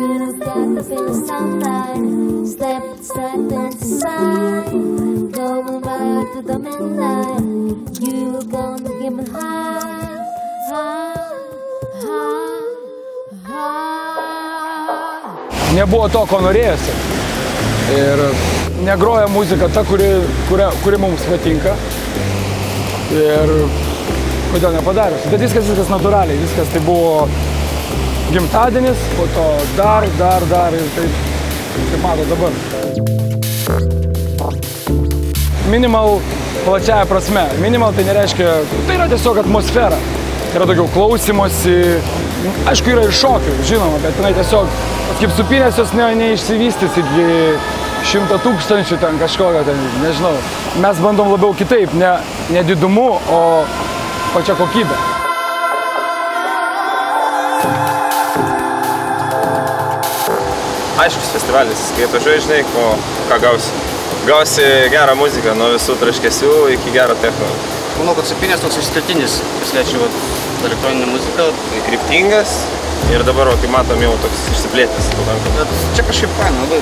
You got to feel the sunlight. Step inside. Going right to the midnight. You gonna give me high. Nebuvo to, ko norėjosi. Ir negroja muzika ta, kuri mums patinka. Ir kodėl nepadarius. Bet viskas natūraliai. Viskas tai buvo gimtadienis, po to dar ir taip, kaip mato dabar. Minimal plačiaja prasme. Minimal tai nereiškia, tai yra tiesiog atmosfera. Yra daugiau klausimosi. Aišku, yra ir šokių, žinoma, bet jinai tiesiog, kaip supinės jos neišsivystys iki 100 000 ten kažkokio, ten, nežinau. Mes bandom labiau kitaip, ne didumu, o pačia kokybė. Aiškus festivalis, kai atvažiuoji, žinai, ką gausi. Gausi gerą muziką, nuo visų traškesių iki gero techno. Manau, kad Supynės toks išskirtinis, kas liečia elektroninę muziką. Kryptingas ir dabar, kaip matom, jau toks išsiplėtęs. Bet čia kažkaip faina, labai.